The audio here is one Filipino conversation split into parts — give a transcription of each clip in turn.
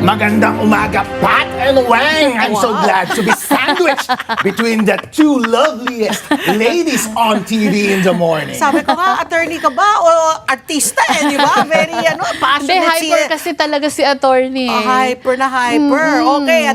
Magandang umaga, Pat and Wang. I'm so glad to be sandwiched between the two loveliest ladies on TV in the morning. Sabi ko nga, attorney ka ba o artista di ba? Very Hindi, passionate hyper kasi talaga si attorney. hyper na hyper. Okay,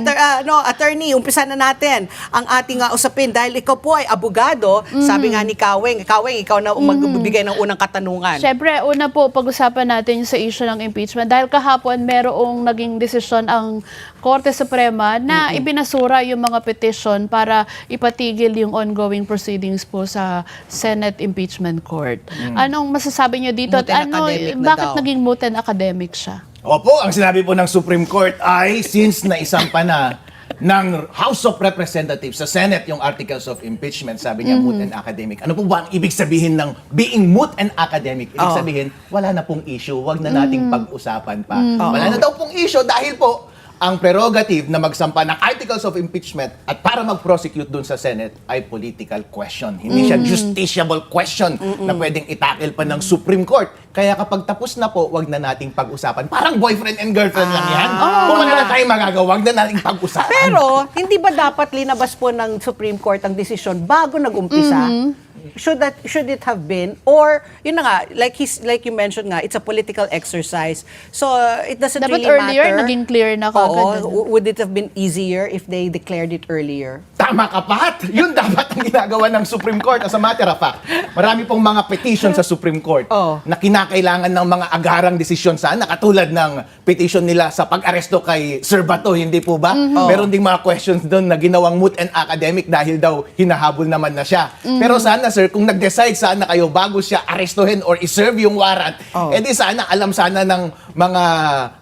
attorney, umpisa na natin ang ating usapin dahil ikaw po ay abogado. Sabi nga ni Kaweng, ikaw na magbibigay ng unang katanungan. Siyempre, una po, pag-usapan natin sa issue ng impeachment. Dahil kahapon, merong naging desisyon ang Korte Suprema na ibinasura yung mga petition para ipatigil yung ongoing proceedings po sa Senate Impeachment Court. Anong masasabi nyo dito? Moot At and academic na bakit daw. naging moot and academic siya? Opo, ang sinabi po ng Supreme Court ay since naisampa na ng House of Representatives sa Senate yung articles of impeachment, sabi niya moot and academic. Ano po ba ang ibig sabihin ng being moot and academic? Ibig sabihin, wala na pong issue, wag na nating pag-usapan pa. Wala na daw pong issue dahil po ang prerogative na magsampa ng articles of impeachment at para mag-prosecute dun sa Senate ay political question. Hindi siya justiciable question na pwedeng itakil pa ng Supreme Court. Kaya kapag tapos na po, wag na nating pag-usapan. Parang boyfriend and girlfriend lang yan. Kung wala na tayong magagawa, wag na nating pag-usapan. Pero, hindi ba dapat linabas po ng Supreme Court ang desisyon bago nag-umpisa? Should it have been, or yun na nga, like you mentioned nga, it's a political exercise, so it doesn't Dapat really earlier, matter. naging clear na kagad. Would it have been easier if they declared it earlier? Tama ka, Pat! Yun dapat ang ginagawa ng Supreme Court. As a matter of fact, marami pong mga petition sa Supreme Court na kinakailangan ng mga agarang desisyon sana, katulad ng petition nila sa pag-aresto kay Sir Bato, hindi po ba? Meron ding mga questions doon na ginawang moot and academic dahil daw hinahabol naman na siya. Pero sana, sir, kung nag-decide sana kayo bago siya arestuhin or iserve yung warrant, edi sana alam sana ng mga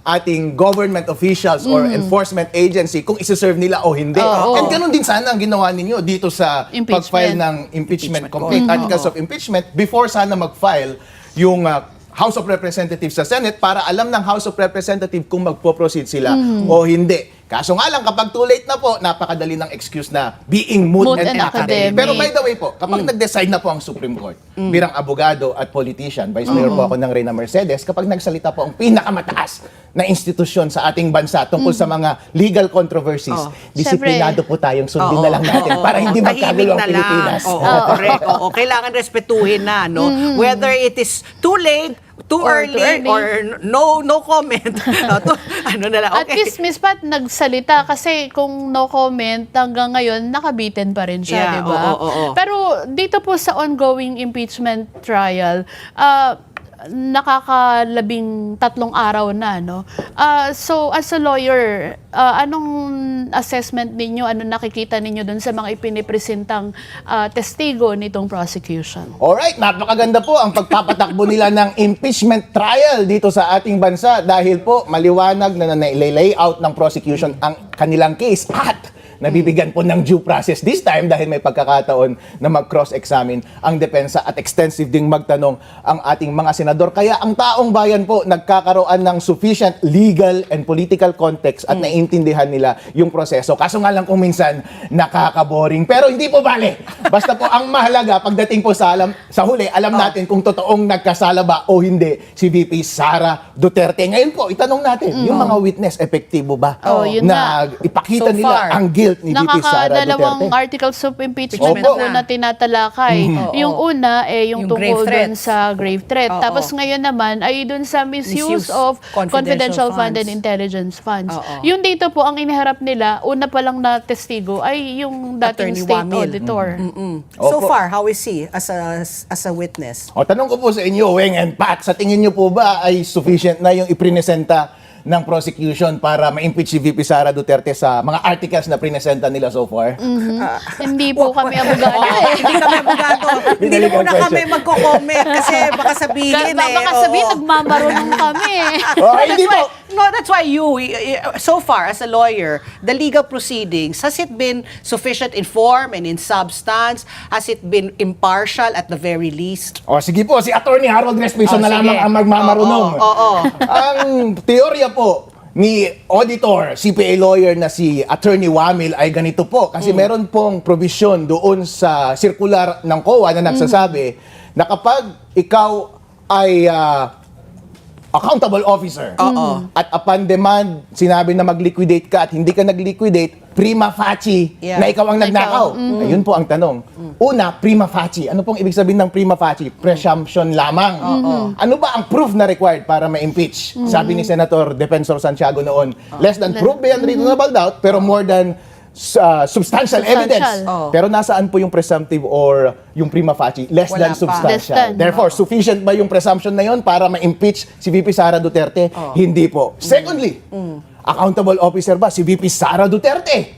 ating government officials or enforcement agency kung isi-serve nila o hindi. And ganun din sana ang ginawa ninyo dito sa pag-file ng impeachment complaint, articles of impeachment, before sana mag-file yung House of Representatives sa Senate para alam ng House of Representatives kung magpo-proceed sila o hindi. Kaso nga lang, kapag too late na po, napakadali ng excuse na being moot and academic. Pero by the way po, kapag nag-decide na po ang Supreme Court, bilang abogado at politician, Vice Mayor po ako ng Reyna Mercedes, kapag nagsalita po ang pinakamataas na institusyon sa ating bansa tungkol sa mga legal controversies, disiplinado po tayong sundin na lang natin para hindi magkagulo ang Pilipinas. Correct. Kailangan respetuhin na, no? Whether it is too late, too early, or no comment. Ano na lang, At least, Miss Pat, nagsalita kasi kung no comment, hanggang ngayon, nakabitin pa rin siya, Yeah, di ba? Pero dito po sa ongoing impeachment trial, nakakalabing 3 araw na, no? So, as a lawyer, anong assessment ninyo, ano nakikita ninyo dun sa mga ipinipresentang testigo nitong prosecution? Alright, napakaganda po ang pagpapatakbo nila ng impeachment trial dito sa ating bansa dahil po maliwanag na nai-layout ng prosecution ang kanilang case at nabibigyan po ng due process this time dahil may pagkakataon na mag-cross-examine ang depensa at extensive ding magtanong ang ating mga senador. Kaya ang taong bayan po nagkakaroon ng sufficient legal and political context at naiintindihan nila yung proseso. Kaso nga lang kung minsan nakakaboring. Pero hindi po bale. Basta po ang mahalaga pagdating po sa huli, alam natin kung totoong nagkasala ba o hindi si VP Sara Duterte. Ngayon po, itanong natin, yung mga witness, epektibo ba Yun na ipakita So nila far, ang guilt ni VP Sara Nakakadalawang Duterte? articles of impeachment Opo. po na tinatalakay. Yung una, yung tungkol grave dun sa grave threat. Tapos ngayon naman, ay dun sa misuse of confidential fund and intelligence funds. Yung dito po, ang iniharap nila, una pa lang na testigo, ay yung dating Attorney state Wamil. auditor. So Opo. far, how is he as a witness? O, tanong ko po sa inyo, Weng and Pat, sa tingin niyo po ba ay sufficient na yung iprinesenta ng prosecution para ma-impeach si VP Sara Duterte sa mga articles na prinesenta nila so far? Hindi po kami abogado eh. Hindi kami abogado. Hindi na Binalikan muna question. kami magko-comment kasi baka sabihin Baka sabihin, nagmamarunong kami eh. Oh, hindi po. That's why so far as a lawyer, the legal proceedings, has it been sufficient in form and in substance? Has it been impartial at the very least? O, sige po, si Attorney Harold Respiso na sige. lamang ang magmamarunong. Oo. Ang teorya po ni auditor, CPA lawyer na si Attorney Wamil ay ganito po. Kasi meron pong provision doon sa circular ng COA na nagsasabi na kapag ikaw ay accountable officer. Oo. At upon demand, sinabi na mag-liquidate ka at hindi ka nag-liquidate, prima facie Yeah. na ikaw ang nagnakaw. Ayun po ang tanong. Una, prima facie. Ano pong ibig sabihin ng prima facie? Presumption lamang. Ano ba ang proof na required para ma-impeach? Sabi ni Senator Defensor Santiago noon, less than proof beyond reasonable doubt, pero more than substantial evidence. Oh. Pero nasaan po yung presumptive or yung prima facie? Less Wala than pa. substantial. Less than. Therefore, sufficient ba yung presumption na yun para ma-impeach si VP Sara Duterte? Hindi po. Secondly, accountable officer ba si VP Sara Duterte?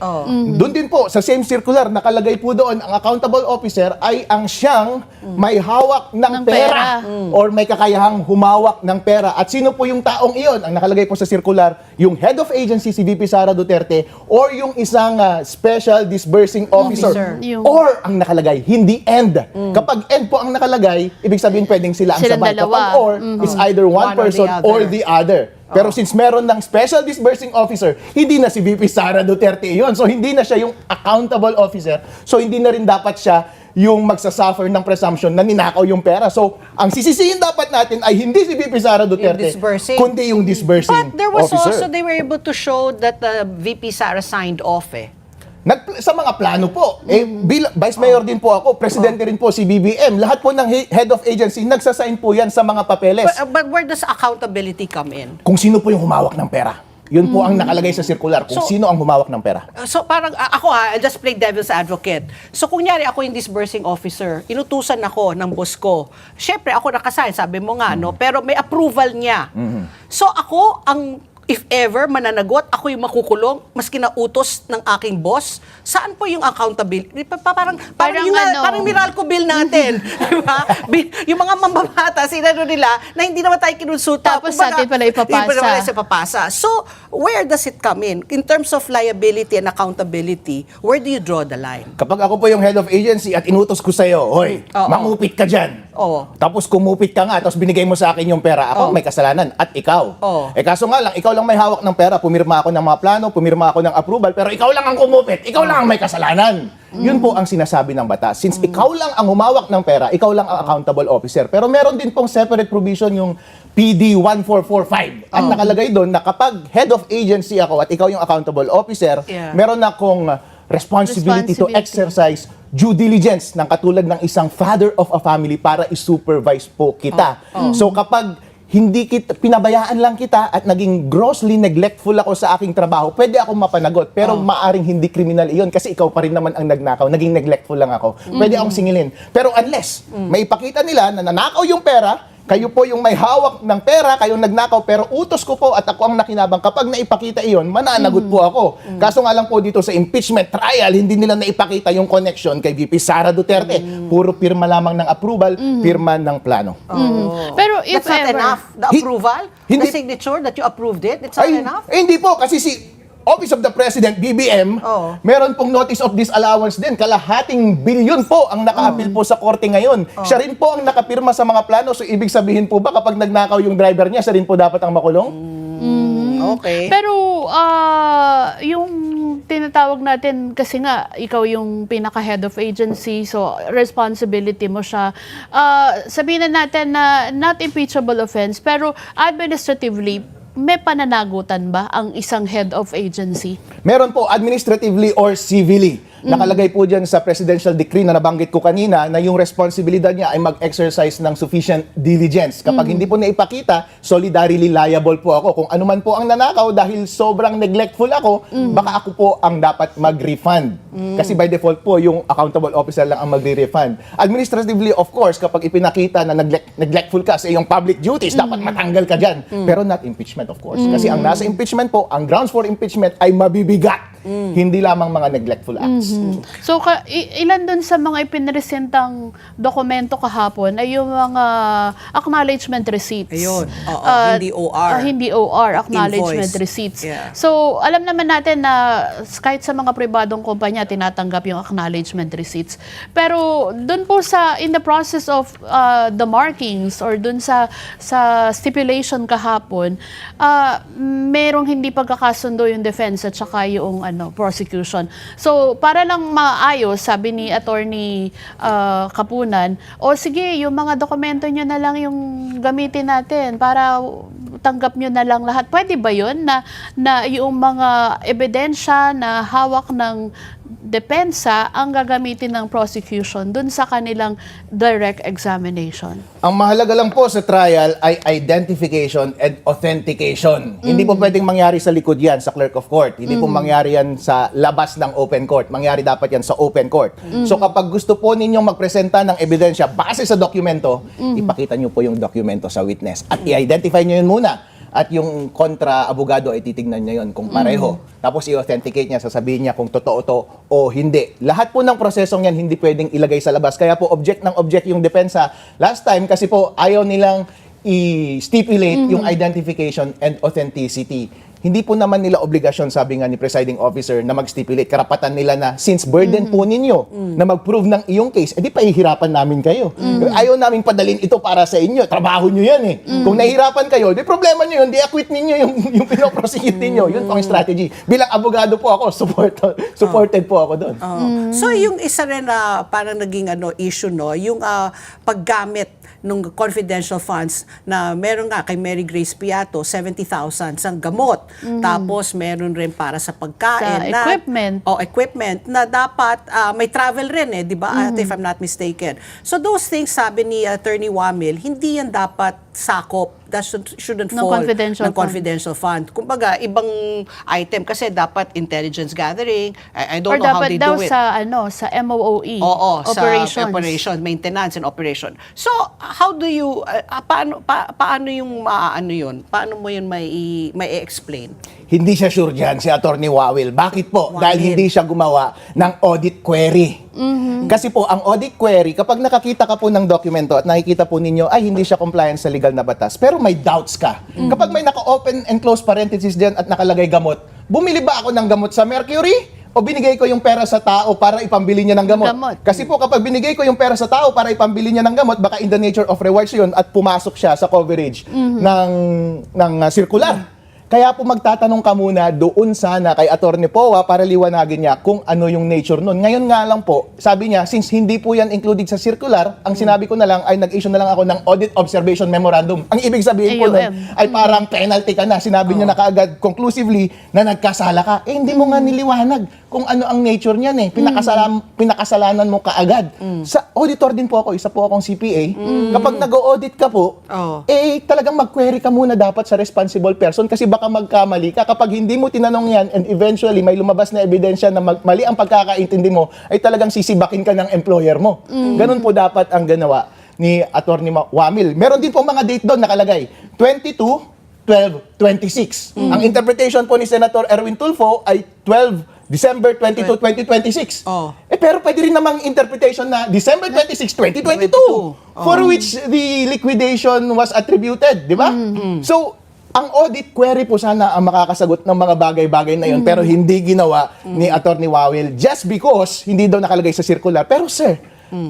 Doon din po, sa same circular, nakalagay po doon, ang accountable officer ay ang siyang may hawak ng Ng pera or may kakayahang humawak ng pera. At sino po yung taong iyon? Ang nakalagay po sa circular, yung head of agency si VP Sara Duterte or yung isang special disbursing officer. Yung- Or ang nakalagay, hindi end. Kapag end po ang nakalagay, ibig sabihin pwedeng sila ang Silang sabay. dalawa. Kapag or, it's either one One or the person other. or the other. Pero since meron ng special disbursing officer, hindi na si VP Sara Duterte yun. So hindi na siya yung accountable officer. So hindi na rin dapat siya yung magsasuffer ng presumption na ninakaw yung pera. So ang sisisihin dapat natin ay hindi si VP Sara Duterte, disbursing. kundi yung disbursing But there was officer. also, they were able to show that VP Sara signed off Sa mga plano po, Vice Mayor din po ako, Presidente rin po si BBM, lahat po ng head of agency, nagsasign po yan sa mga papeles. But where does accountability come in? Kung sino po yung humawak ng pera. Yun po ang nakalagay sa circular, kung So- sino ang humawak ng pera. So parang ako I just play devil's advocate. So kunyari ako yung disbursing officer, inutusan ako ng boss ko. Syempre ako nakasign, sabi mo nga no, pero may approval niya. So ako ang if ever mananagot, ako yung makukulong maski na utos ng aking boss. Saan po yung accountability? Parang Parang yung, ano- parang Meralco bill natin, di ba? Yung mga mamamata, sinano nila na hindi naman tayo kinonsulta. Tapos sa atin pala ipapasa. Hindi pala ipapasa. So, where does it come in terms of liability and accountability? Where do you draw the line? Kapag ako po yung head of agency at inutos ko sa'yo, hoy, Oo. mangupit ka dyan. Oo. Tapos kumupit ka nga, tapos binigay mo sa akin yung pera, ako may kasalanan, at ikaw. Oo. Kaso nga lang, ikaw lang may hawak ng pera, pumirma ako ng mga plano, pumirma ako ng approval, pero ikaw lang ang kumupit, ikaw lang ang may kasalanan. Yun po ang sinasabi ng batas. Since ikaw lang ang humawak ng pera, ikaw lang ang accountable officer. Pero meron din pong separate provision yung PD 1445. At nakalagay doon na kapag head of agency ako at ikaw yung accountable officer, Yeah. meron akong responsibility to Responsibility. exercise due diligence ng katulad ng isang father of a family para i-supervise po kita. So kapag hindi kita, pinabayaan lang kita at naging grossly neglectful ako sa aking trabaho, pwede akong mapanagot. Pero maaring hindi kriminal iyon kasi ikaw pa rin naman ang nagnakaw. Naging neglectful lang ako. Pwede akong singilin. Pero unless may ipakita nila na nanakaw yung pera, kayo po yung may hawak ng pera, kayong nagnakaw, pero utos ko po at ako ang nakinabang. Kapag naipakita iyon, mananagot po ako. Kaso nga lang po dito sa impeachment trial, hindi nila naipakita yung connection kay VP Sara Duterte. Puro pirma lamang ng approval, pirma ng plano. Pero if That's not ever, enough. The approval, hindi- the signature that you approved it, it's not enough? Hindi po, kasi si Office of the President, BBM, Oo. meron pong notice of disallowance din. Kalahating bilyon po ang naka-appeal po sa korte ngayon. Siya rin po ang nakapirma sa mga plano. So, ibig sabihin po ba kapag nagnakaw yung driver niya, siya rin po dapat ang makulong? Okay. pero yung tinatawag natin, kasi nga, ikaw yung pinaka-head of agency, so responsibility mo siya. Sabihin na natin na not impeachable offense, pero administratively, may pananagutan ba ang isang head of agency? Meron po, administratively or civilly. Nakalagay po dyan sa presidential decree na nabanggit ko kanina na yung responsibilidad niya ay mag-exercise ng sufficient diligence. Kapag hindi po naipakita, solidarily liable po ako. Kung ano man po ang nanakaw dahil sobrang neglectful ako, baka ako po ang dapat mag-refund. Kasi by default po, yung accountable officer lang ang magre-refund. Administratively, of course, kapag ipinakita na neglectful ka sa iyong public duties, dapat matanggal ka dyan. Pero not impeachment, of course. Kasi ang nasa impeachment po, ang grounds for impeachment ay mabibigat. Hindi lamang mga neglectful acts. So, ilan dun sa mga ipinresentang dokumento kahapon ay yung mga acknowledgement receipts. Ayun. Oo, At, hindi OR. Hindi OR, acknowledgement Invoice. receipts. Yeah. So, alam naman natin na kahit sa mga pribadong kumpanya, tinatanggap yung acknowledgement receipts. Pero dun po in the process of the markings or dun sa stipulation kahapon, merong hindi pagkakasundo yung defense at saka yung prosecution. So, para lang maayos, sabi ni Attorney Kapunan, o sige, yung mga dokumento nyo na lang yung gamitin natin para tanggap nyo na lang lahat. Pwede ba yun na yung mga ebidensya na hawak ng depensa ang gagamitin ng prosecution dun sa kanilang direct examination? Ang mahalaga lang po sa trial ay identification and authentication. Hindi po pwedeng mangyari sa likod yan, sa clerk of court. Hindi po mangyari yan sa labas ng open court. Mangyari dapat yan sa open court. So kapag gusto po ninyong magpresenta ng ebidensya base sa dokumento, ipakita nyo po yung dokumento sa witness. At i-identify nyo yun muna. At yung kontra-abogado ay titignan niya yun kung pareho. Tapos i-authenticate niya, sasabihin niya kung totoo to o hindi. Lahat po ng prosesong yan hindi pwedeng ilagay sa labas. Kaya po object ng object yung depensa. Last time kasi po ayaw nilang i-stipulate yung identification and authenticity. Hindi po naman nila obligasyon, sabi nga ni presiding officer, na mag-stipulate. Karapatan nila na since burden po ninyo na mag-prove ng iyong case, edi pahihirapan namin kayo. Ayaw namin padalin ito para sa inyo. Trabaho nyo yan eh. Kung nahihirapan kayo, di problema nyo yun. Di acquit ninyo yung pinoprosecute ninyo. Yun po ang strategy. Bilang abogado po ako, supported po ako doon. So yung isa rin na parang naging issue, no, yung paggamit ng confidential funds na meron nga kay Mary Grace Piato, 70,000 sa gamot. Tapos meron rin para sa pagkain. Sa equipment. Equipment na dapat may travel rin di ba? If I'm not mistaken. So those things, sabi ni Attorney Wamil, hindi yan dapat sakop. That shouldn't Ng fall confidential ng confidential fund. Kumbaga, ibang item kasi dapat intelligence gathering. I don't know how they do it. Sa MOOE. Oo, operations. sa operation, maintenance and operation. So, how do you, paano yung yun? Paano mo yun may explain? Hindi siya sure dyan, si Attorney Wawil. Bakit po? Wawil. Dahil hindi siya gumawa ng audit query. Kasi po, ang audit query, kapag nakakita ka po ng dokumento at nakikita po ninyo, ay hindi siya compliant sa legal na batas, pero may doubts ka. Kapag may naka-open and close parenthesis dyan at nakalagay gamot, bumili ba ako ng gamot sa Mercury? O binigay ko yung pera sa tao para ipambili niya ng gamot? Kasi po kapag binigay ko yung pera sa tao para ipambili niya ng gamot, baka in the nature of rewards yun at pumasok siya sa coverage ng circular. Kaya po magtatanong ka muna doon sana kay Attorney Powa para liwanagin niya kung ano yung nature nun. Ngayon nga lang po, sabi niya, since hindi po yan included sa circular, ang sinabi ko na lang ay nag-issue na lang ako ng Audit Observation Memorandum. Ang ibig sabihin po nun ay parang penalty ka na. Sinabi niya na kaagad conclusively na nagkasala ka. Eh hindi mo nga niliwanag kung ano ang nature niyan eh. Pinakasalanan mo kaagad. Sa auditor din po ako, isa po akong CPA. Kapag nag-audit ka po, talagang mag-query ka muna dapat sa responsible person kasi baka magkamali ka. Kapag hindi mo tinanong yan and eventually may lumabas na ebidensya na mali ang pagkakaintindi mo, ay talagang sisibakin ka ng employer mo. Ganun po dapat ang ginawa ni Attorney Wamil. Meron din po mga date doon nakalagay. 22/12/26. Ang interpretation po ni Senator Erwin Tulfo ay 12 December 22, 2026. Pero pwede rin namang interpretation na December 26, 2022. For which the liquidation was attributed, di ba? So, ang audit query po sana ang makakasagot ng mga bagay-bagay na yun, pero hindi ginawa ni Attorney Wawil just because hindi daw nakalagay sa circular. Pero sir,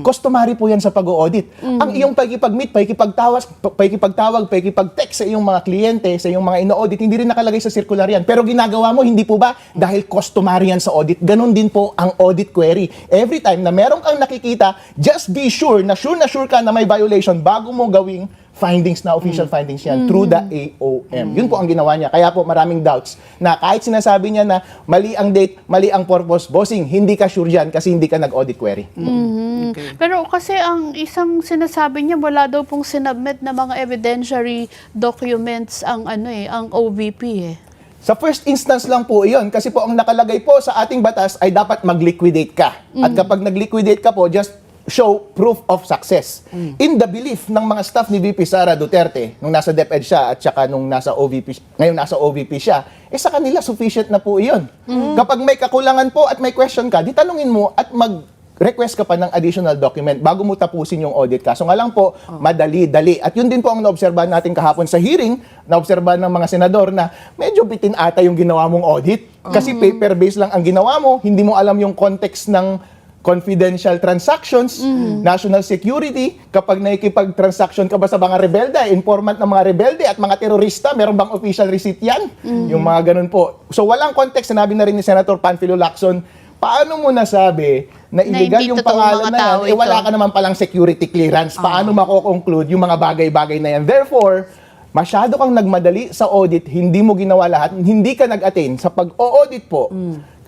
customary po yan sa pag-audit. Ang iyong pakikipag-meet, pakikipagtawag, pakikipag-text sa iyong mga kliyente, sa iyong mga ino-audit, hindi rin nakalagay sa circular yan. Pero ginagawa mo, hindi po ba? Dahil customary yan sa audit. Ganon din po ang audit query. Every time na meron kang nakikita, just be sure na sure ka na may violation bago mo gawing findings na official findings yan through the AOM. Yun po ang ginawa niya. Kaya po maraming doubts na kahit sinasabi niya na mali ang date, mali ang purpose, bossing, hindi ka sure dyan kasi hindi ka nag-audit query. Okay. Pero kasi ang isang sinasabi niya, wala daw pong sinubmit na mga evidentiary documents ang ang OVP eh. Sa first instance lang po iyon kasi po ang nakalagay po sa ating batas ay dapat mag-liquidate ka. At kapag nag-liquidate ka po, just show proof of success. In the belief ng mga staff ni VP Sara Duterte, nung nasa DepEd siya at saka nung nasa OVP, ngayon nasa OVP siya, sa kanila sufficient na po iyon. Kapag may kakulangan po at may question ka, di tanungin mo at mag-request ka pa ng additional document bago mo tapusin yung audit ka. So nga lang po, madali-dali. At yun din po ang naobserbahan natin kahapon sa hearing, naobserbahan ng mga senador na medyo bitin ata yung ginawa mong audit. Kasi paper-based lang ang ginawa mo, hindi mo alam yung context ng confidential transactions, national security, kapag nakikipag-transaction ka ba sa mga rebelde, informant ng mga rebelde at mga terorista, meron bang official receipt yan? Yung mga ganun po. So walang context, sinabi na rin ni Senator Panfilo Lacson, paano mo nasabi na illegal hindi yung totoong pangalan mga na tao yan, wala ito? ka naman palang security clearance. Paano mako-conclude yung mga bagay-bagay na yan? Therefore, masyado kang nagmadali sa audit, hindi mo ginawa lahat, hindi ka nag-attain sa pag-o-audit po.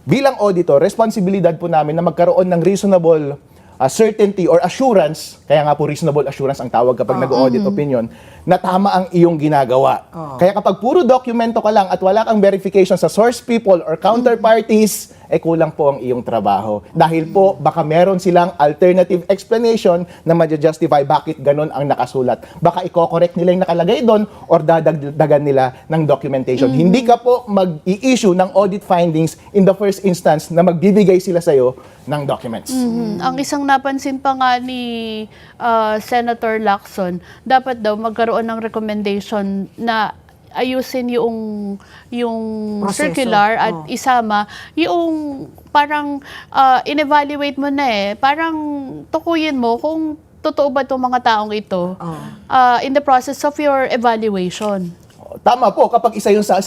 Bilang auditor, responsibilidad po namin na magkaroon ng reasonable certainty or assurance, kaya nga po reasonable assurance ang tawag kapag nag-audit opinion, na tama ang iyong ginagawa. Kaya kapag puro dokumento ka lang at wala kang verification sa source people or counterparties, kulang po ang iyong trabaho. Dahil po, baka meron silang alternative explanation na ma-justify bakit ganun ang nakasulat. Baka i-correct nila yung nakalagay doon or dadagdagan nila ng documentation. Hindi ka po mag-i-issue ng audit findings in the first instance na magbibigay sila sa'yo ng documents. Ang isang napansin pa nga ni Senator Lacson, dapat daw magkaroon ng recommendation na ayusin yung Proseso. circular at isama yung parang in-evaluate mo na parang tukuyin mo kung totoo ba itong mga taong ito in the process of your evaluation. Tama po, kapag isa yung sa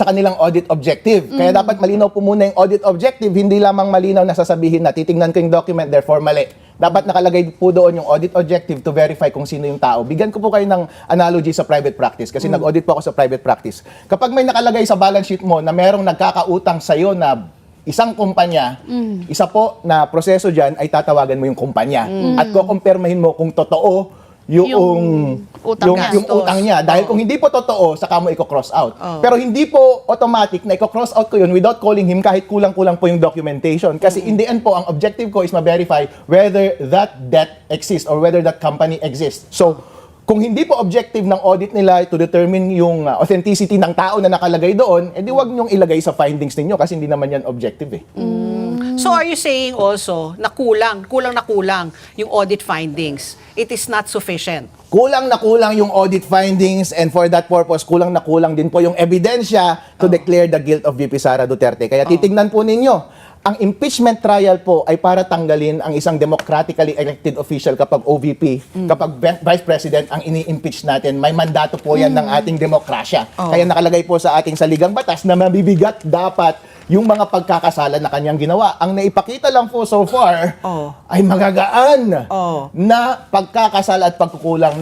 kanilang audit objective. Kaya dapat malinaw po muna yung audit objective, hindi lamang malinaw na sasabihin na titingnan ko yung document, therefore mali. Dapat nakalagay po doon yung audit objective to verify kung sino yung tao. Bigyan ko po kayo ng analogy sa private practice kasi nag-audit po ako sa private practice. Kapag may nakalagay sa balance sheet mo na merong nagkakautang sa'yo na isang kumpanya, isa po na proseso dyan ay tatawagan mo yung kumpanya at kukumpirmahin mo kung totoo yung utang niya. Dahil kung hindi po totoo, saka mo i-cross out. Pero hindi po automatic na i-cross out ko yun without calling him kahit kulang-kulang po yung documentation. Kasi in the end po, ang objective ko is ma-verify whether that debt exists or whether that company exists. So, kung hindi po objective ng audit nila to determine yung authenticity ng tao na nakalagay doon, edi wag niyong ilagay sa findings ninyo kasi hindi naman yan objective eh. So are you saying also na kulang yung audit findings? It is not sufficient. Kulang na kulang yung audit findings and for that purpose, kulang na kulang din po yung ebidensya to declare the guilt of VP Sara Duterte. Kaya titignan po ninyo, ang impeachment trial po ay para tanggalin ang isang democratically elected official kapag OVP, kapag Vice President ang ini-impeach natin. May mandato po yan ng ating demokrasya. Kaya nakalagay po sa ating saligang batas na mabibigat dapat yung mga pagkakasala na kanyang ginawa. Ang naipakita lang po so far ay magagaan na pagkakasala at pagkukulang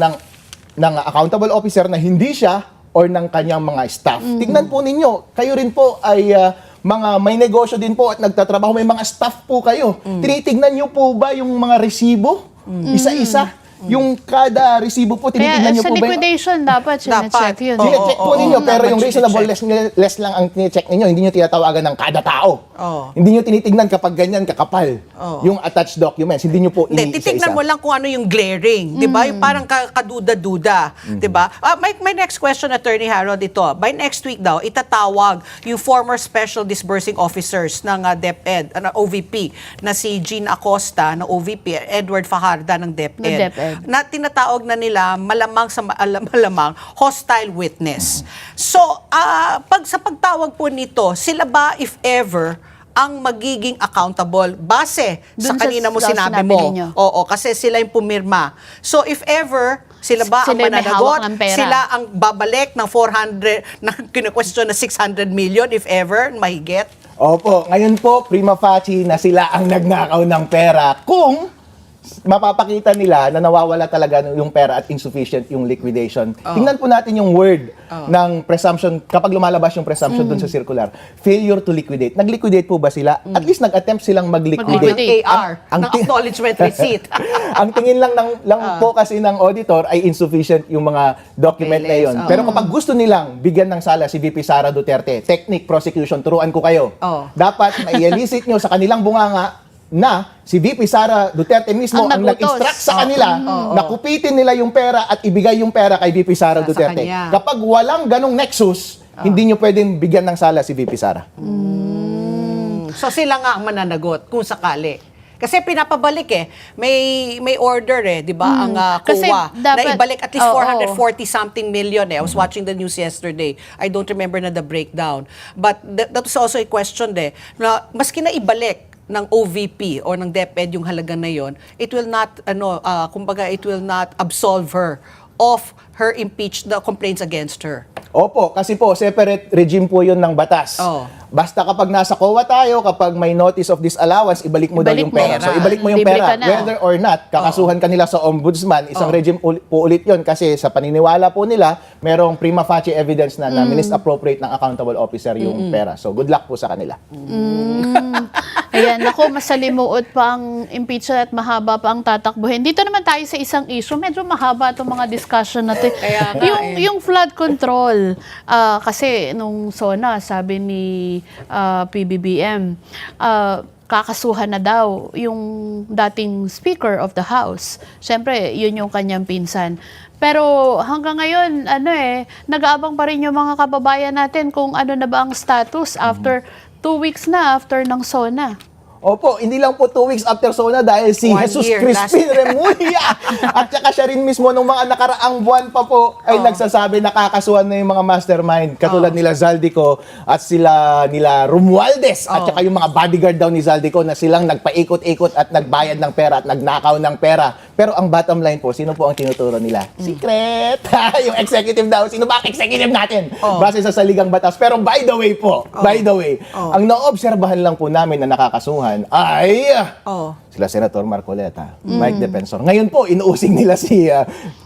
ng accountable officer na hindi siya or ng kanyang mga staff. Tignan po ninyo, kayo rin po ay mga may negosyo din po at nagtatrabaho, may mga staff po kayo. Tinitignan niyo po ba yung mga resibo? Isa-isa? Yung kada resibo po, tinitignan niyo Sa po ba yung... liquidation dapat sinecheck yun. Sinecheck po ninyo, pero yung dapat reasonable sinecheck. less lang ang tine-check ninyo, hindi nyo tinatawagan ng kada tao. Hindi nyo tinitignan kapag ganyan kakapal yung attached documents, hindi nyo po Hindi, iniisa-isa. titignan mo lang kung ano yung glaring, 'di ba? Yung parang kaduda-duda, 'di ba? My next question, Attorney Harold, ito. By next week daw, itatawag yung former special disbursing officers ng DepEd, OVP, na si Jean Acosta ng OVP, Edward Fajarda ng DepEd. Na tinatawag na nila malamang hostile witness. So, sa pagtawag po nito, sila ba, if ever, ang magiging accountable base sa Dun kanina mo sa sinabi sinabi mo? ninyo. Oo, kasi sila yung pumirma. So, if ever, sila ba ang Sila yung may mananagot? hawak ng pera. Sila ang babalik ng 400, na kinu-question na 600 million, if ever, mahigit? Opo, ngayon po, prima facie na sila ang nagnakaw ng pera kung mapapakita nila na nawawala talaga yung pera at insufficient yung liquidation. Tingnan po natin yung word ng presumption, kapag lumalabas yung presumption dun sa circular, failure to liquidate. Nag-liquidate po ba sila? At least nag-attempt silang mag-liquidate. Mag-liquidate. AR, ng acknowledgement receipt. Ang tingin lang po kasi ng auditor ay insufficient yung mga document na yun. Pero kapag gusto nilang bigyan ng sala si VP Sara Duterte, technique prosecution, turuan ko kayo. Dapat mai-elicit nyo sa kanilang bunganga na si VP Sara Duterte mismo ang nagutos. nag-instruct sa kanila na kupitin nila yung pera at ibigay yung pera kay VP Sara Duterte. kanya. Kapag walang ganong nexus, hindi nyo pwedeng bigyan ng sala si VP Sara. So, sila nga ang mananagot kung sakali. Kasi pinapabalik may order di ba, ang Kasi COA na dapat- ibalik at least Oo. 440 something million I was watching the news yesterday. I don't remember na the breakdown. But that was also a question na maski na ibalik ng OVP o ng DepEd yung halaga na yon, it will not kumbaga it will not absolve her of her the complaints against her. Opo, kasi po, separate regime po yun ng batas. Oh. Basta kapag nasa COA tayo, kapag may notice of disallowance, ibalik mo daw Ibalik yung mo. pera. So, ibalik mo yung Libre pera. ka na. Whether or not, kakasuhan ka nila sa ombudsman, isang regime po ulit yun kasi sa paniniwala po nila, merong prima facie evidence na misappropriate ng accountable officer yung pera. So, good luck po sa kanila. Ayan, ako, masalimuot pa ang impeachment at mahaba pa ang tatakbuhin. Dito naman tayo sa isang issue. Medyo mahaba itong mga discussion natin. Kaya nga, Yung flood control, kasi nung SONA, sabi ni PBBM, kakasuhan na daw yung dating Speaker of the House. Siyempre, yun yung kanyang pinsan. Pero hanggang ngayon, nag-aabang pa rin yung mga kababayan natin kung ano na ba ang status after 2 weeks na after ng SONA. Opo, hindi lang po 2 weeks after SONA dahil si 1 Jesus year, Crispin Remulla at saka siya rin mismo nung mga nakaraang buwan pa po ay nagsasabi nakakasuhan na yung mga mastermind katulad nila Zaldico at nila Romualdez at saka yung mga bodyguard daw ni Zaldico na silang nagpaikot-ikot at nagbayad ng pera at nagnakaw ng pera. Pero ang bottom line po, sino po ang tinuturo nila? Secret! Yung executive daw. Sino ba ang executive natin? Base sa saligang batas. Pero by the way po, ang naobserbahan lang po namin na nakakasuhan ay sila Senator Marcoleta, Mike Defensor. Ngayon po, inuusig nila si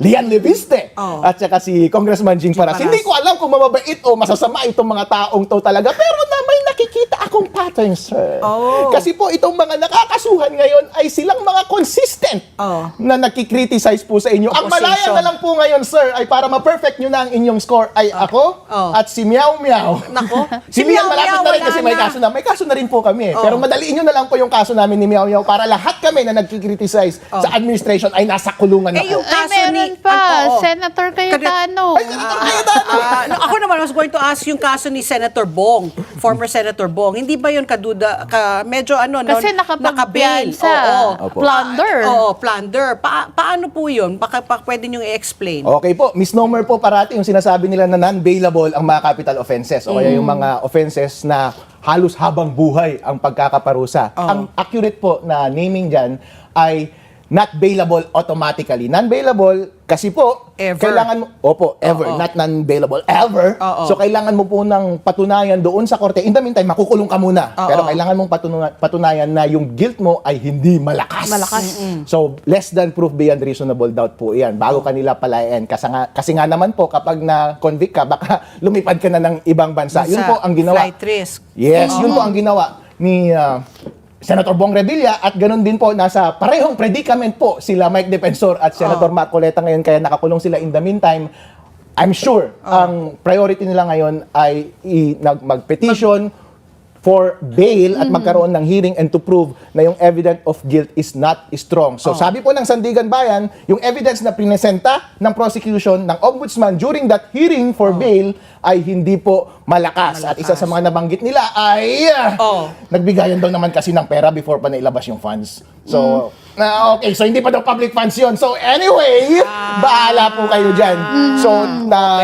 Lian Leviste at saka si Congressman Jing Paras. Hindi ko alam kung mababait o masasama itong mga taong to talaga, pero na may nakikita akong pattern, sir. Kasi po, itong mga nakakasuhan ngayon ay silang mga consistent na nakikriticize po sa inyo. Ang malaya na lang po ngayon, sir, ay para ma-perfect nyo na ang inyong score ay ako at si Meow Meow. Nako. Si Lian malapit na rin kasi may kaso na. May kaso na rin po kami. Pero madaliin nyo na lang po yung kaso namin ni Meow Meow para lahat kami na nagkikriticize sa administration ay nasa kulungan na po. Yung kaso meron pa, Senator Cayetano. Ako naman, I was going to ask yung kaso ni Senator Bong, former Senator Bong. Hindi ba yun medyo Kasi nakapagpiyansa. Plunder. Plunder. Paano po yun? Pwede nyo i-explain. Okay po, misnomer po parati yung sinasabi nila na non-bailable ang mga capital offenses o kaya yung mga offenses na halos habang buhay ang pagkakaparusa. Ang accurate po na naming dyan ay not bailable automatically. Non-bailable kasi po, Ever. kailangan mo, ever, not non-bailable, ever. So kailangan mo po ng patunayan doon sa korte. In the meantime, makukulong ka muna. Pero kailangan mong patunayan na yung guilt mo ay hindi malakas. So less than proof beyond reasonable doubt po yan. Bago kanila palayan. Kasi nga naman po, kapag na-convict ka, baka lumipad ka na ng ibang bansa. Yun po ang ginawa. Flight risk. Yes, yun po ang ginawa ni Senator Bong Revilla at ganun din po nasa parehong predicament po sila Mike Defensor at Senator Marcoleta ngayon kaya nakakulong sila in the meantime. I'm sure ang priority nila ngayon ay mag-petition for bail at magkaroon ng hearing and to prove na yung evidence of guilt is not strong. So sabi po ng Sandigan Bayan, yung evidence na pinesenta ng prosecution ng ombudsman during that hearing for bail ay hindi po malakas. At isa sa mga nabanggit nila ay nagbigayan daw naman kasi ng pera before pa nailabas yung funds. So, okay, so hindi pa daw public funds yun. So anyway, bahala po kayo dyan. So,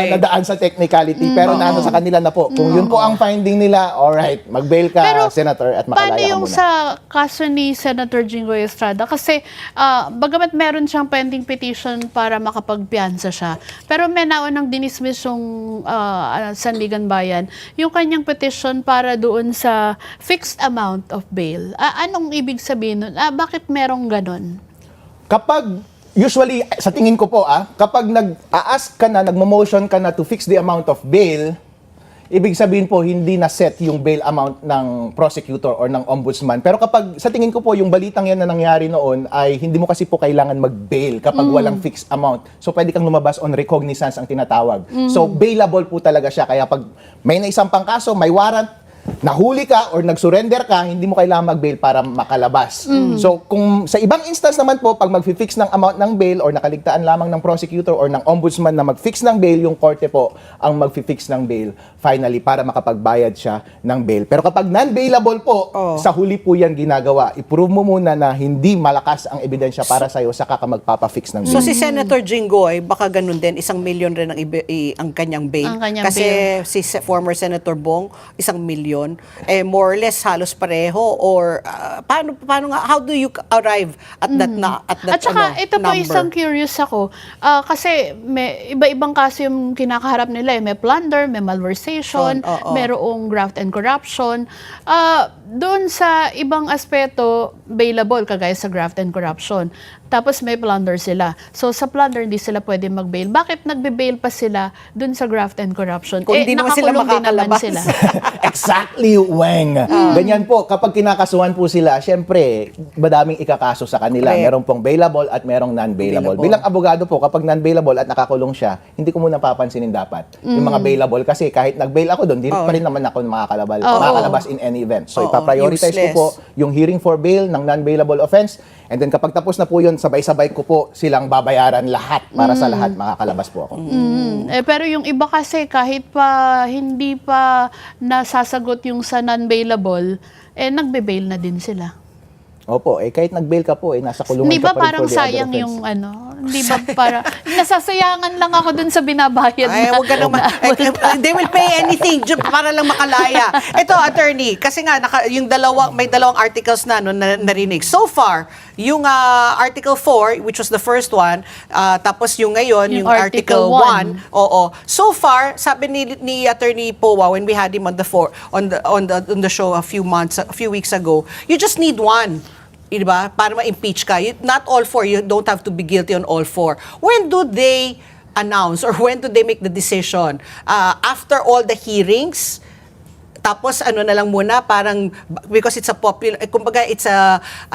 nadaan sa technicality, pero nasa sa kanila na po. Kung yun po ang finding nila, alright, mag-bail ka, Pero, Senator, at makalaya paano ka yung muna. sa kaso ni Senator Jinggoy Estrada? Kasi bagamat meron siyang pending petition para makapagpiyansa siya, pero may naunang dinismiss yung Sandigan Bayan, yung kanyang petition para doon sa fixed amount of bail. Anong ibig sabihin nun? Bakit merong ganon? Kapag, usually, sa tingin ko po, kapag nag-a-ask ka na, nagmo-motion ka na to fix the amount of bail, ibig sabihin po, hindi na set yung bail amount ng prosecutor or ng ombudsman. Pero kapag, sa tingin ko po, yung balitang yan na nangyari noon ay hindi mo kasi po kailangan mag-bail kapag walang fixed amount. So, pwede kang lumabas on recognizance ang tinatawag. So, bailable po talaga siya. Kaya pag may naisampang kaso, may warrant, nahuli ka or nag-surrender ka, hindi mo kailangan mag-bail para makalabas. So, kung sa ibang instance naman po, pag mag-fix ng amount ng bail or nakaligtaan lamang ng prosecutor or ng ombudsman na mag-fix ng bail, yung korte po ang mag-fix ng bail finally para makapagbayad siya ng bail. Pero kapag non-bailable po, sa huli po yan ginagawa. I-prove mo muna na hindi malakas ang ebidensya para sa'yo, saka ka magpapa-fix ng bail. So si Senator Jinggoy, baka ganun din, 1 million rin ang kanyang bail. Ang kanyang Kasi bail. si former Senator Bong, 1 million. ngayon, more or less halos pareho, or paano nga, how do you arrive at that At saka, ito po number? isang curious ako. Kasi may iba-ibang kaso yung kinakaharap nila. May plunder, may malversation, merong graft and corruption. Doon sa ibang aspeto, bailable, kagaya sa graft and corruption. Tapos may plunder sila. So sa plunder, hindi sila pwede mag-bail. Bakit nagbe-bail pa sila doon sa graft and corruption? Kung hindi naman sila nakakulong din naman makakalabas. sila. Exactly, Weng. Ganyan po, kapag kinakasuhan po sila, syempre, madaming ikakaso sa kanila. Correct. Merong pong bailable at merong non-bailable. Bailable. Bilang abogado po, kapag non-bailable at nakakulong siya, hindi ko muna papansinin dapat. Yung mga bailable, kasi kahit nag-bail ako doon, di pa rin naman ako makakalabas in any event. So, ipaprioritize ko useless. po yung hearing for bail ng non-bailable offense. And then kapag tapos na po yun, sabay-sabay ko po silang babayaran lahat para sa lahat makakalabas po ako. Pero yung iba kasi kahit pa hindi pa nasasagot yung sa non-bailable, nagbe-bail na din sila. Opo, kahit nag-bail ka po, nasa kulungan Hindi ba ka pa rin parang for the other sayang offense. yung hindi ba para nasasayangan lang ako dun sa binabayad Ay, na. wag ka naman. They will pay anything para lang makalaya. Ito, attorney, kasi nga yung may dalawang articles na narinig. So far, yung Article 4, which was the first one, tapos yung ngayon, Yung yung Article Article 1. Oo. So far, sabi ni Attorney Powa when we had him on the show a few weeks ago, you just need one. Diba? Para ma-impeach ka. Not all four. You don't have to be guilty on all four. When do they announce or when do they make the decision? After all the hearings? Tapos ano na lang muna, parang, because it's a popular, kumbaga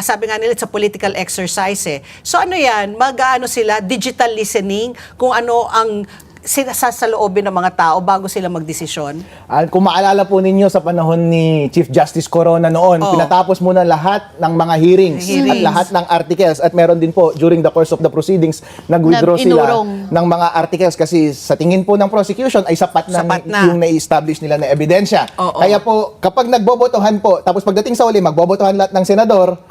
sabi nga nila, it's a political exercise eh. So ano yan, mag-ano sila, digital listening, kung ano ang sasaloobin ng mga tao bago sila magdesisyon? Kung maalala po ninyo sa panahon ni Chief Justice Corona noon, pinatapos muna lahat ng mga hearings at lahat ng articles. At meron din po, during the course of the proceedings, nag-withdraw sila Inurong. ng mga articles kasi sa tingin po ng prosecution ay sapat na yung na-establish nila na ebidensya. Kaya po, kapag nagbobotohan po, tapos pagdating sa uli, magbobotohan lahat ng senador,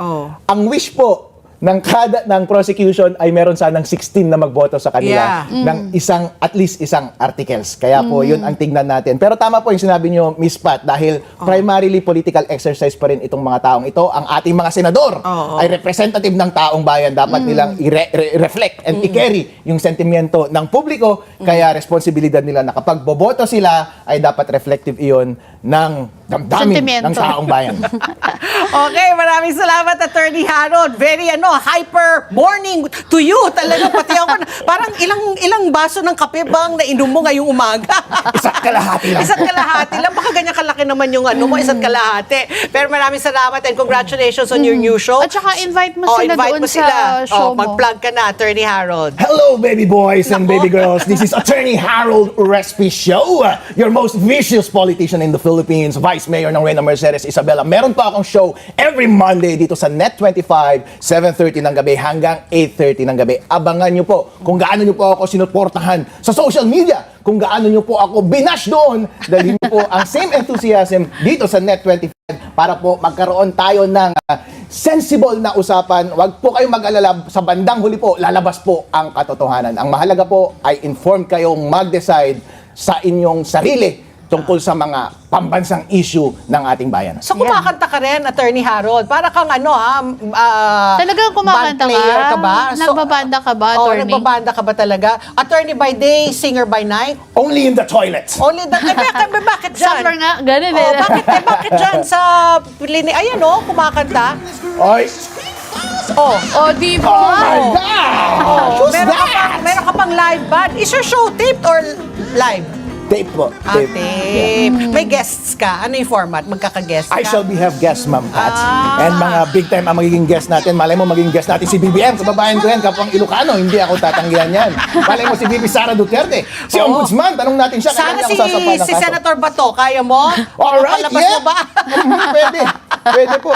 ang wish po ng prosecution ay meron sanang 16 na magboto sa kanila ng at least isang articles. Kaya po, yun ang tignan natin. Pero tama po yung sinabi nyo, Miss Pat, dahil primarily political exercise pa rin itong mga taong ito. Ang ating mga senador ay representative ng taong bayan. Dapat nilang i-reflect and i-carry yung sentimiento ng publiko. Kaya responsibilidad nila na kapag boboto sila, ay dapat reflective iyon ng damdamin Sentimento. ng taong bayan. Okay, maraming salamat, Attorney Harold. Very hyper morning to you. Talaga pati ako, parang ilang baso ng kape bang nainom mo ngayong umaga? Isa't kalahati lang. Isa't kalahati lang. Baka ganyan kalaki naman yung mo, isa't kalahati. Pero maraming salamat and congratulations on your new show. At saka invite mo sila invite doon mo sila. sa show mo. Mag-plug ka na, Attorney Harold. Hello, baby boys and baby girls. This is Attorney Harold Respi Show, your most vicious politician in the Philippines, Vice Mayor ng Reyna Mercedes Isabela. Meron pa akong show every Monday dito sa Net25, 7:30 ng gabi hanggang 8:30 ng gabi. Abangan nyo po kung gaano nyo po ako sinuportahan sa social media, kung gaano nyo po ako binash doon. Dalhin nyo po ang same enthusiasm dito sa Net25 para po magkaroon tayo ng sensible na usapan. Huwag po kayong mag-alala, sa bandang huli po, lalabas po ang katotohanan. Ang mahalaga po ay informed kayong mag-decide sa inyong sarili tungkol sa mga pambansang issue ng ating bayan. So kumakanta ka rin, Attorney Harold. Para kang Talagang kumakanta band player ka ba? Nagbabanda ka ba, Oo, attorney? nagbabanda ka ba talaga? Attorney by day, singer by night? Only in the toilet. Only that. Bakit dyan? Summer nga, ganun Oh, bakit dyan sa ayan kumakanta? Oy! Di Oh ba? my God! Who's that? Meron ka pang live band? Is your show taped or live? Tape po. Tape. Tape. May guests ka. Ano yung format? Magkaka-guest ka? I shall have guests, Ma'am Pats. And mga big time ang magiging guest natin. Malay mo magiging guest natin si BBM. Kababayan ko yan, kapang Ilocano. Hindi ako tatanggihan yan. Malay mo si VP Sara Duterte. Si Ombudsman, tanong natin siya. Sana kailan ako sasampahan ng si kaso. Senator Bato, kaya mo? Alright, Mapapalabas yeah. mo ba? Pwede. Pwede po.